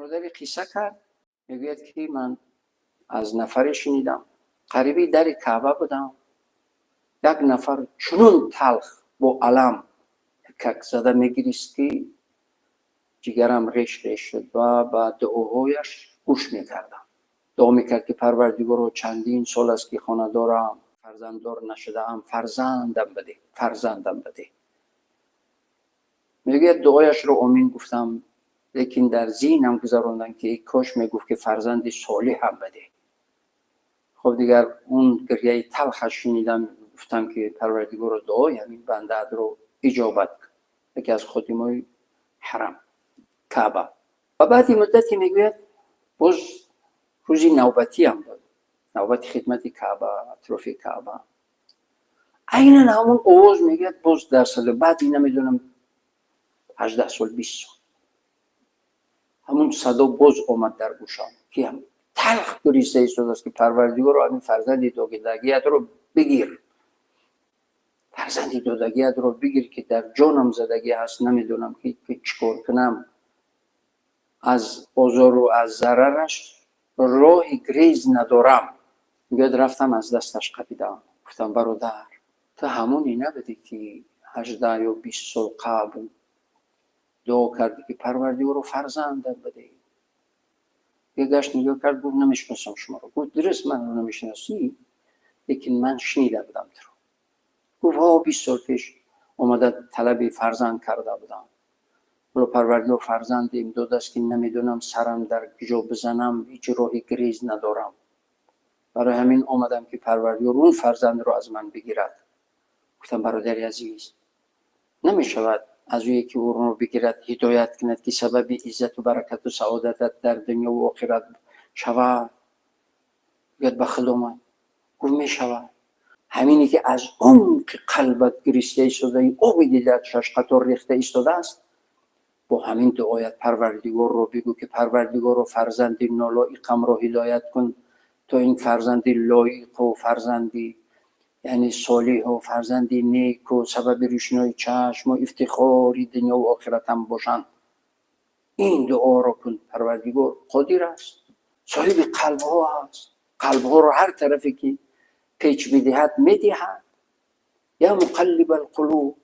برادری قصه کرد، میگوید که من از نفر شنیدم قریبی در کعبه بودم، یک نفر چنون تلخ با علم کک زده میگریست که جگرم ریش ریش شد و با دعاهایش گوش میکردم. دعا میکرد که پروردگارا چندین سال است که خانه دارم، فرزنددار نشدم، فرزندم بده. میگه دعایش رو آمین گفتم، لیکن در ذهنم گذراندم که کاش میگفت که فرزند صالح هم بده. خب دیگر اون گریه تلخش شنیدم، گفتم که پروردگارا دعای همین بنده رو اجابت کن. یکی از خادمای حرم کعبه. و بعد مدتی میگوید باز روزی نوبتی هم بود، نوبت خدمت کعبه، اطراف کعبه. عیناً همون آواز میگوید باز در سال بعد نمیدونم 18 سال 20 سال همون صدا باز آمد در گوشم که هم تلخ گریسته ایستاده است که پروردگارا همین فرزند دادگیت رو بگیر، فرزند دادگیت رو بگیر که در جانم زدگی هست، نمیدونم که چیکار کنم، از آزار و از ضررش راه گریز ندارم. میگه رفتم از دستش قبیدم، گفتم برادر تو همونی نبودی که 18 یا 20 سال قبل دعا کردی که پروردگارا فرزندت بده؟ یه گشت نگاه کرد، گفت نمیشناسم شما رو. گفت درست من رو نمیشناسی، لیکن من شنیده بودم تو رو. گفت 20 سال پیش اومده طلب فرزند کرده بودم، ولی پروردگار فرزند امداد است که نمیدونم سرم در کجا بزنم، هیچ راهی گریز ندارم، برای همین آمدم که پروردگار اون فرزند رو از من بگیرد. گفتم برادری عزیز، نمیشود از او یکی او رو بگیرد هدایت کند که سبب عزت و برکت و سعادت در دنیا و آخرت شود؟ یاد بخل اومد، گفت میشود. همینی که از عمق قلبت گریسته ایستاده، آبی در شش قطار ریخته ایستاده است، با همین دعایت پروردگار رو بگو که پروردگار رو فرزند نالایقم رو هدایت کن تا این فرزند لایق و فرزندی یعنی صالح و فرزندی نیک و سبب روشنای چشم و افتخاری دنیا و آخرت هم باشند. این دعا رو کن، پروردگار قادر است، صاحب قلب ها است، قلب ها رو هر طرفی که پیچ بدهد میدهد. یا مقلب القلوب،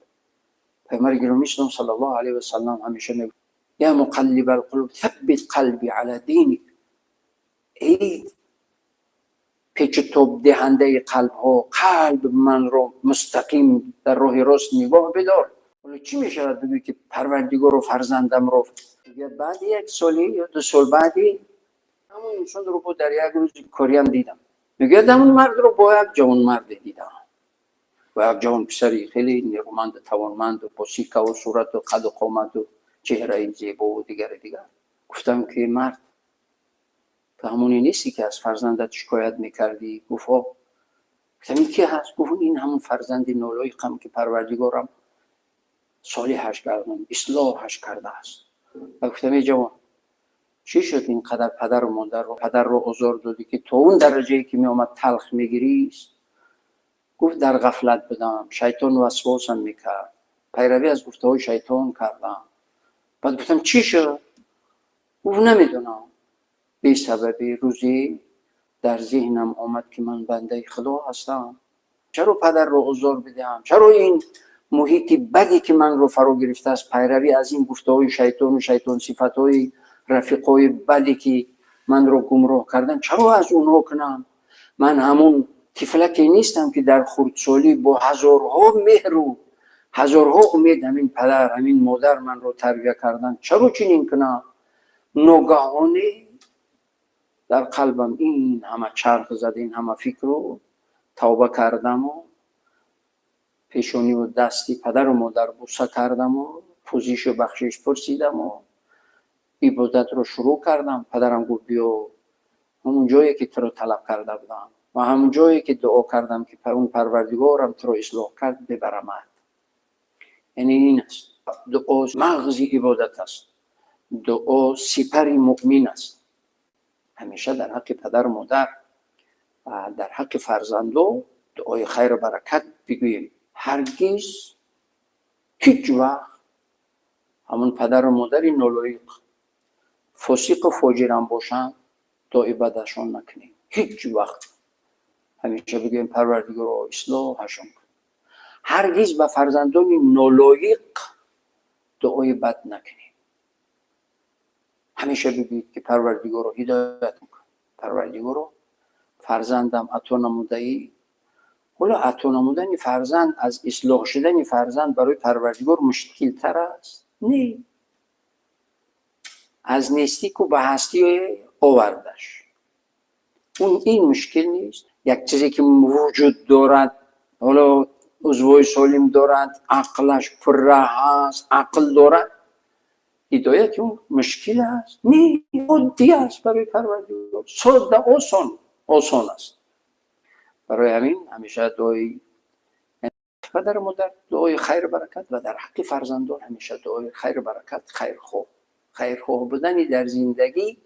پیامبر گرامی صلی الله علیه و سلم همیشه میگه یا مقلب القلوب ثبت قلبی علی دینک. ای پیچ توب دهنده قلب ها، قلب من رو مستقیم در راه راست نگاه بدار. ولی چی میشه بگی که پروردگار و فرزندم رو یا بعد یک سالی یا 2 سال بعدی همون انسان رو با در یک روز کاری هم دیدم، میگه همون مرد رو با یک جوان مرد دیدم، با یک جوان پسری خیلی نیرومند توانمند و با سیکه و صورت و قد و قامت و چهره زیبا و دیگر. گفتم که مرد تو همونی نیستی که از فرزندت شکایت میکردی؟ گفتم این کی هست؟ گفت این همون فرزند نالایقم که پروردگارم صالحش کردم، اصلاحش کرده است. و گفتم ای جوان چی شد اینقدر پدر و مادر رو پدر رو آزار دادی که تو اون درجه‌ای که می اومد تلخ میگیریست؟ گفت در غفلت بودم، شیطان وسواسم میکرد، پیروی از گفته‌های شیطان کردم. بعد گفتم چی شد؟ گفت نمیدونم، بی سببی روزی در ذهنم آمد که من بنده خدا هستم، چرا پدر رو آزار بدم؟ چرا این محیط بدی که من رو فرا گرفته است پیروی از این گفته‌های شیطان و شیطان صفت‌های رفیقای بدی که من رو گمراه کردن، چرا از اونها کنم؟ من همون طفلکی نیستم که در خردسالی با هزارها مهر و هزارها امید همین پدر همین مادر من رو تربیت کردن، چرا چنین کنم؟ ناگهانی در قلبم این همه چرخ زد، این همه فکر رو توبه کردم و پیشانی و دستی پدر و مادر بوسه کردم و پوزیش و بخشش پرسیدم و عبادت رو شروع کردم. پدرم گفت بیا همون جایی که تو رو طلب کرده بودم و همون جایی که دعا کردم که اون پروردگارم تو رو اصلاح کرد ببرمت. یعنی این است دعا مغز عبادت است، دعا سپر مؤمن است. همیشه در حق پدر و مادر و در حق فرزندو دعای خیر و برکت بگوییم. هرگز هیچ وقت همون پدر و مادر نالایق فاسق و فاجر هم باشن دعای بدشان نکنیم هیچ وقت. همیشه بگیم پروردگارا اصلاحشان کن. هرگز به فرزندان نالایق دعای بد نکنیم. همیشه بگید که پروردگارا هدایت کن. پروردگارا فرزندم عطا نموده ای. حالا عطا نمودن فرزند از اصلاح شدن فرزند برای پروردگار مشکل تر است؟ نه. از نیستی که به هستی آوردش اون این مشکل نیست. یک چیزی که وجود دارد، حالا عضوای سالم دارد، عقلش پره است، عقل دارد، هدایت اون مشکل است؟ نه، عادی است برای پروردگار، ساده آسان است. برای همین همیشه دعای پدر مادر دعای خیر برکت و در حق فرزندان همیشه دعای خیر برکت، خیرخواه بودن در زندگی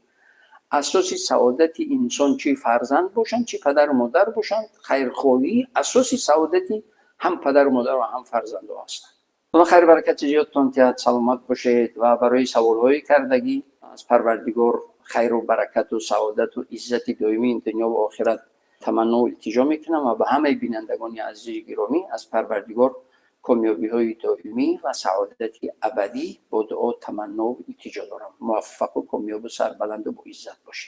اساس سعادت انسان، چه فرزند باشند چه پدر و مادر باشند. خیرخواهی اساس سعادت هم پدر و مادر و هم فرزند هستند. خدا خیر برکت زیادتان دهد، سلامت باشید و برای سوالهای کردگی از پروردگار خیر و برکت و سعادت و عزت دائمی این دنیا و آخرت تمنا و التجا میکنم و به همه بینندگان عزیز گرامی از پروردگار کامیابی های دائمی و سعادت ابدی با دعا تمنا و التجا دارم. موفق و کامیاب و سربلند و با عزت باشید.